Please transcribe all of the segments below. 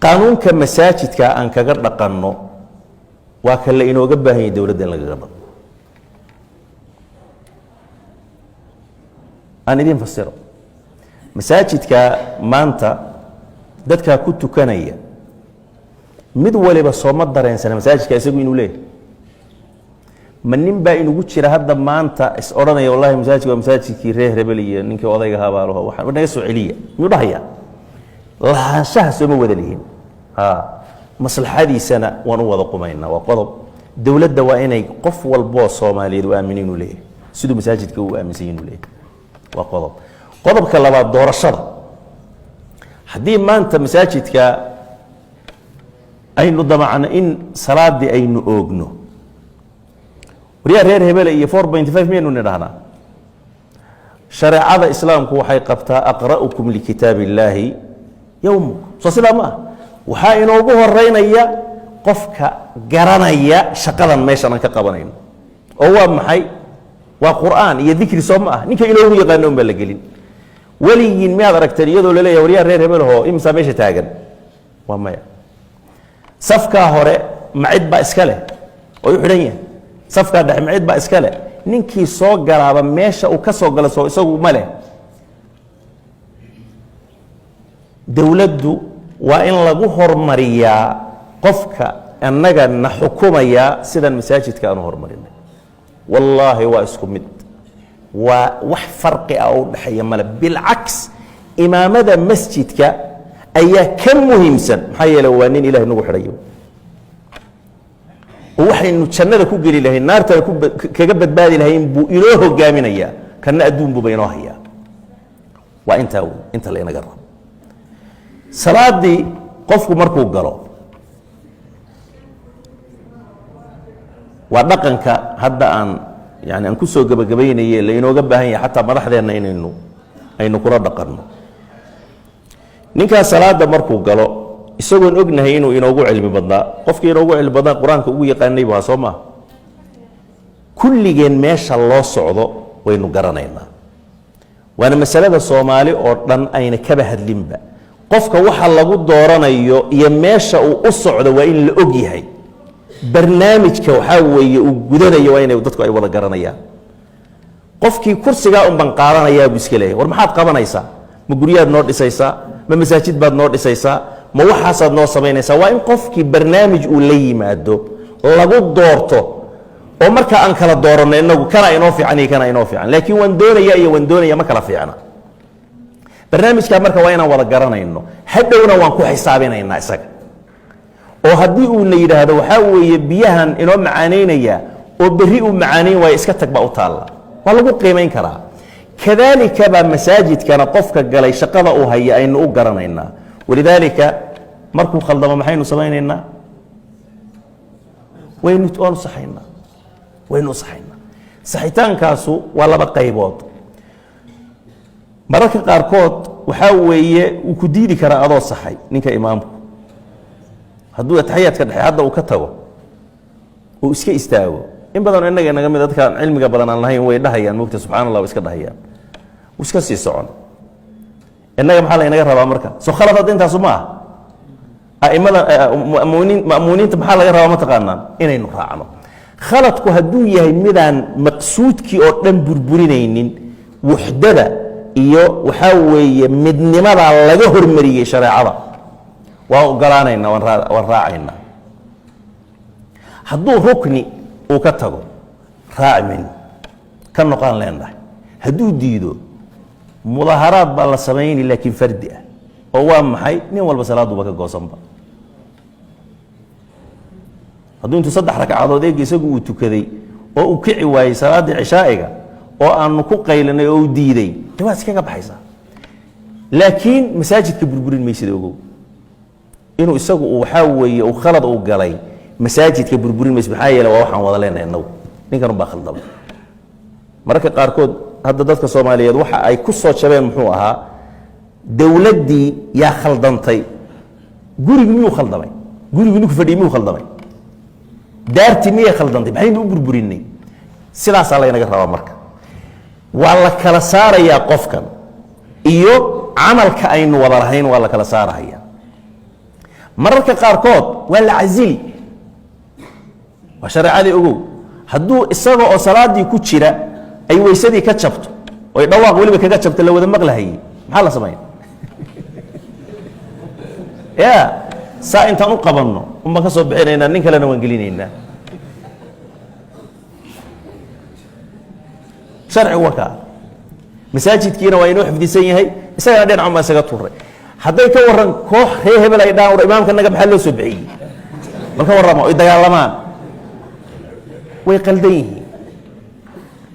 قانون كمساجد كأن كجر قانو وكلا إنه جبه هي دولة دين لجرب أنا دين فسره مساجد كمانتا دتك كنت كنية مدولة بصومات درين سنة مساجد كأسيقوا إنه ليه من نبى إنه قلت شر هذا مانتا إسأرنا يا والله مساجد ومساجد كيره ربلية نك وضيق هذا واحد بدنا يسوع عليا مضحية لا شهس مو ذلين مصلحة هذه سنة ونوض قمينا وقضب دولة دوائنا قف والبوص صومالي وآمنين له سدوا مساجد كو آمنين له وقضب قضب كلا دور الشر حدي ما أنت مساجد ك أين ضمعنا إن صلاة دي أين أوجنو وريا رير هبل إيه 4.5 مليون نرهنا شرع هذا إسلام كو حي قبتها أقرأكم لكتاب الله يوم صلى ما وحا inoogu horeynaya qofka garanaya shaqadan meeshan ka qabanayno oo waa maxay waa quraan iyo dhikri soo ma ninka ilaahu yaqaan oo la gelin waliyin ma aragtay iyadoo la leeyahay wariya reer hebel oo imsa meesha taagan waa maya safka hore macid ba iska leh oo xidhan yahay safka dhex macid ba iska leh ninkii soo galaaba meesha uu ka soo galo soo isagu ma leh dawladdu waa in lagu hormariyaa qofka annaga na xukumaya sidan masaajidka aanu hormarinay wallaahi waa isku mid waa wax farqi ah oo dhaxaya mala bilcaks imaamada masjidka ayaa ka muhiimsan maxaa yeelay waa nin ilaahay nagu xidhayo waxaynu jannada ku geli lahayn naarta kaga badbaadi lahayn buu inoo hogaaminaya kana adduun buu inoo hayaa waa inta la inaga rabo salaadii qofku markuu galo waa dhaqanka hadda aan ku soo gabagabaynayay la inooga baahan yahay xataa madaxdeena aynu kula dhaqanno ninka salaada markuu galo isagoon ognahay inuu inoogu cilmi badnaa qofkii inoogu cilmi badnaa quraanka ugu yaqaanay baa soo ma kulligeen meesha loo socdo waynu garanaynaa waana masalada Soomaali oo dhan ayna kaba hadlinba qofka waxa lagu dooranayo iyo meesha uu u socdo waa in la og yahay barnaamijka waxa weeye uu gudanayo waa in dadku ay wada garanayaan qofkii kursiga un ban qaadanaya buu iska leeyahay war maxaad qabanaysaa ma guriyaad noo dhisaysaa ma masaajid baad noo dhisaysaa ma waxaasaad noo samaynaysaa waa in qofkii barnaamij uu la yimaado lagu doorto oo marka aan kala dooranno inagu kana inoo fiican iyo kana inoo fiican laakiin waan doonaya ma kala fiicna barnaamijka marka waa inaan wada garanayno hadhowna waan ku xisaabinaynaa isaga oo haddii uu la yiraahdo waxa weeye biyahan inoo macaaneynaya oo bari uu macaaneyn way iska tagba u taala waa lagu qiimeyn karaa kadalika ba masaajidkana qofka galay shaqada uu haya aynu u garanaynaa walidaalika markuu khaldamo maxaynu samaynaynaa waynu saxaynaa saxitaankaasu waa laba qaybood mararka qaarkood waxa weeye uu ku diidi karaa adoo saxay ninka imaamku hadduu taxiyaadka dhexe hadda uu ka tago uu iska istaago in badan inaga naga mid dadka cilmiga badan aan lahayn way dhahayaan mugta subxaanallah iska dhahayaan uu iska sii socon inaga maxaa la inaga rabaa marka soo khalad intaas ma aimada ma'muuniinta maxaa laga rabaa ma taqaanaan inaynu raacno khaladku hadduu yahay midaan maqsuudkii oo dhan burburinaynin wuxdada iyo waxa weeye midnimada laga hormariyay shariicada waa ogolaanayna waan raacayna hadduu rukni uu ka tago raacmin ka noqon leenahay hadduu diido mudaharaad baa la sameeyay laakiin fardi ah oo waa maxay nin walba salaaduba ka goosanba hadduu intuu 3 rakacadood isagu uu tukaday oo uu kici waayay salaadii cishaa'iga oo aanu ku qaylinay oo diiday waa iskaga baxaysa laakiin masaajidka burburin meesida ogow inuu isagu waxa weeye uu khalad uu galay masaajidka burburin meesida maxaa yeelay waa waxaan wada leenahay inagu ninkan baa khaldamay mararka qaarkood hadda dadka Soomaaliyeed waxa ay ku soo jabeen muxuu ahaa dawladdii yaa khaldantay gurigu miyuu khaldamay gurigu ninku fadhiyay miyuu khaldamay daartii miyay khaldantay maxaynu u burburinay sidaas la inaga rabaa marka waa la kala saarayaa qofkan iyo camalka aynu wada lahayn waa la kala saarayaa mararka qaarkood waa la casili waa shareecadii ogow hadduu isaga oo salaadii ku jira ay weysadii ka jabto oo dhawaaq waliba kaga jabto la wada maqlahayay maxaa la sameeyaa ya saa intaan u qabanno uma ka soo bixinaynaa nin kalena waan gelinaynaa sharcigu waa kaa masaajidkiina waa inuu xifdisan yahay isagana dhinac ma isaga tuuray hadday ka waran koox reer hebel ay dhaan war imaamka naga maxaa loo soo bixiyey marka warrama ay dagaalamaan way qaldan yihiin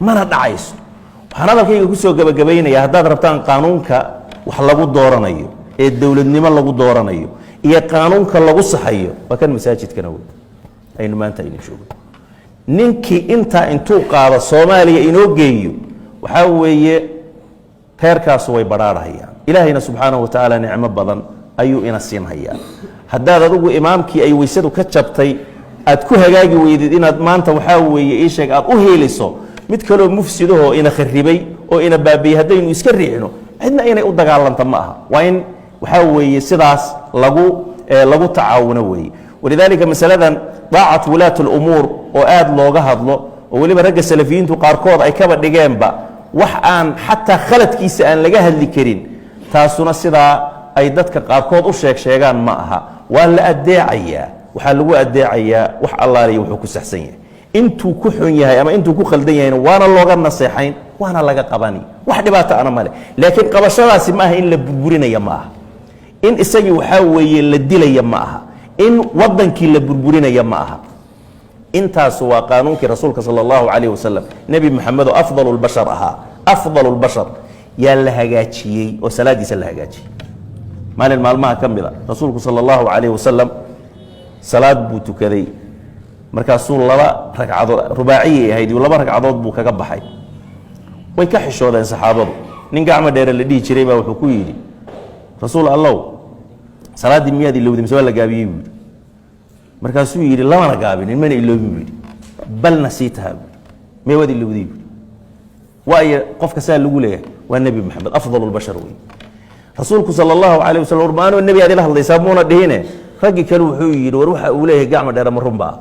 mana dhacayso waxaan hadalkayga ku soo gabagabaynayaa haddaad rabtaan qaanuunka wax lagu dooranayo ee dowladnimo lagu dooranayo iyo qaanuunka lagu saxayo waa kan masaajidkana wey aynu maanta aynu joogno ninkii intaa intuu qaado soomaaliya inoo geeyo waxaa weeye reerkaasu way badhaadhayaan ilaahayna subxaanahu wa tacaala nicmo badan ayuu ina siinhayaa haddaad adigu imaamkii ay weysadu ka jabtay aad ku hagaagi weydid inaad maanta waxaa weeye ii sheeg aad u hiiliso mid kaloo mufsidahoo ina kharibay oo ina baabiyey haddaynu iska riixno cidna inay u dagaalanta ma aha waa in waxaa weeye sidaas lagu tacaawuno weeye walidaalika masaladan daacat wulaat اlumuur oo aad looga hadlo oo weliba ragga salafiyiintu qaarkood ay kaba dhigeenba wax aan xataa khaladkiisa aan laga hadli karin taasuna sidaa ay dadka qaarkood u sheegaan ma aha waa la adeecayaa waxaa lagu adeecayaa wax allaaliya wuxuu ku saxsan yahay intuu ku xun yahay ama intuu ku khaldan yahayna waana looga naseexayn waana laga qabani wax dhibaato ana male laakiin qabashadaasi ma aha in la burburinaya ma aha in isagii waxaa weeye la dilaya ma aha in wadankii la burburinaya ma aha intaas waa qaanuunkii rasuulka sal اllahu alayh wasalam nebi moxamed oo afdal اlbashar ahaa afdal اlbashar yaa la hagaajiyey oo salaadiisa la hagaajiyey maalin maalmaha ka mida rasuulku sal اllahu alayh wasalam salaad buu tukaday markaasuu laba ragcadood rubaaciyay ahayd laba ragcadood buu kaga baxay way ka xishoodeen saxaabadu nin gacmo dheere la dhihi jiray baa wuxuu ku yidhi rasuul allow salaaddii miyaad ilowday mise waa la gaabiyey buu yidhi markaasuu yidhi lamana gaabinin mana iloobin buu yidhi bal nasiitaha buu mee waad ilowday buu waayo qofka saa lagu leeyahay waa nebi moxamed afdal اlbashar wey rasuulku sal اllahu alayh wasalam war maanoo nebi aad ila hadlaysaa muuna dhihine raggii kale wuxuu yidhi war waxa uu leeyahay gacmo dheere ma runbaa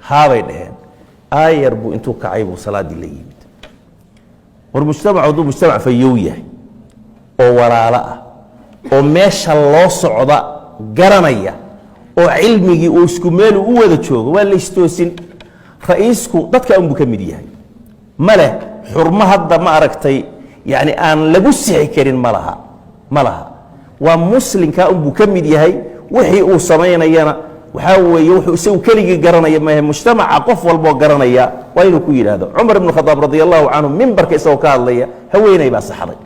haabay dhaheen aayar buu intuu kacay buu salaaddii la yimid war mujtamac hadduu mujtamac fayow yahay oo walaalo ah oo meesha loo socda garanaya oo cilmigii uu isku meelu u wada joogo waa laystoosin ra'iisku dadka unbuu ka mid yahay ma leh xurmo hadda ma aragtay yani aan lagu sixi karin ma laha waa muslimka unbuu ka mid yahay wixii uu samaynayana waxaa weeye wuxuu isagu keligii garanaya maahe mujtamaca qof walboo garanaya waa inuu ku yidhaahdo cumar ibnu khadaab radi allahu canhu mimbarka isagoo ka hadlaya haweeney baa saxday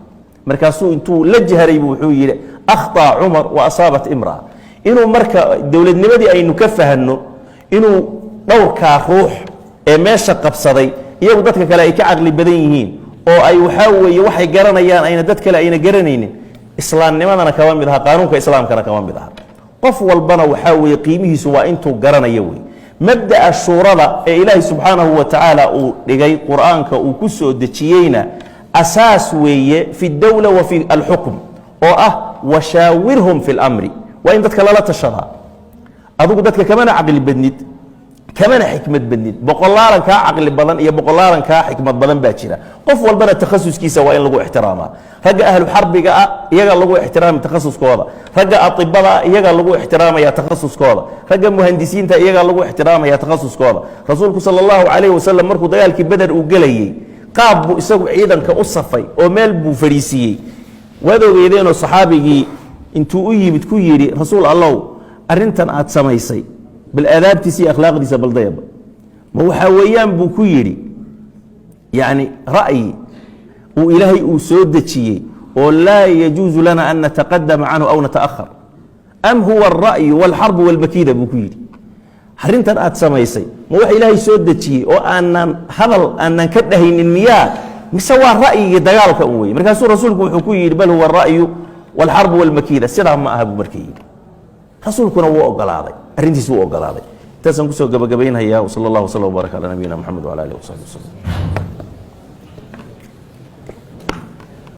markaasuu intuu la jahray buu wuxuu yidhi akhطa cumar wa asaabat imraa inuu marka dowladnimadii aynu ka fahanno inuu dhowrkaa ruux ee meesha qabsaday iyagu dadka kale ay ka caqli badan yihiin oo ay waxaa weeye waxay garanayaan ayna dad kale ayna garanaynin islaamnimadana kama mid aha qaanuunka islaamkana kama mid aha qof walbana waxaa weeye qiimihiisu waa intuu garanayo wey mabda'a shuurada ee ilaahay subxaanahu wa tacaala uu dhigay qur'aanka uu ku soo dejiyeyna asaas weeye fi اdowla wa fi alxukm oo ah washaawirhum fi اlamri waa in dadka lala tashadaa adigu dadka kamana caqli badnid kamana xikmad badnid boqolaalan kaa caqli badan iyo boqolaalan kaa xikmad badan baa jira qof walbana takhasuskiisa waa in lagu ixtiraamaa ragga ahlu xarbiga ah iyagaa lagu ixtiraami takhasuskooda ragga atibada ah iyagaa lagu ixtiraamaya takhasuskooda ragga muhandisiinta iyagaa lagu ixtiraamaya takhasuskooda rasuulku sal اllahu calayh wasalam markuu dagaalkii beder uu gelayey qaab buu isagu ciidanka u safay oo meel buu fadhiisiiyey waad ogeydeenoo saxaabigii intuu u yimid ku yidhi rasuul allow arrintan aad samaysay bal aadaabtiisa iyo akhlaaqdiisa baldayaba ma waxaa weeyaan buu ku yidhi yani ra'yi uu ilaahay uu soo dejiyey oo laa yajuusu lana an nataqadama canhu aw nata'ahar am huwa alra'yu walxarbu walmakiida buu ku yidhi arrintan aad samaysay ma wax ilaahay soo dejiyey oo aanan hadal aanan ka dhahaynin miyaa mise waa ra'yigii dagaalka un weye markaasuu rasuulku wuxuu ku yidhi bal huwa alra'yu walxarbu walmakiida sidaa ma aha buu marka yidhi rasuulkuna wuu ogolaaday arrintiis wuu ogolaaday intaasaan kusoo gabagabaynhayaa wsal اllah wslam wbaaraka calaa nabiyina mxamed wala alih wsaxbi wslm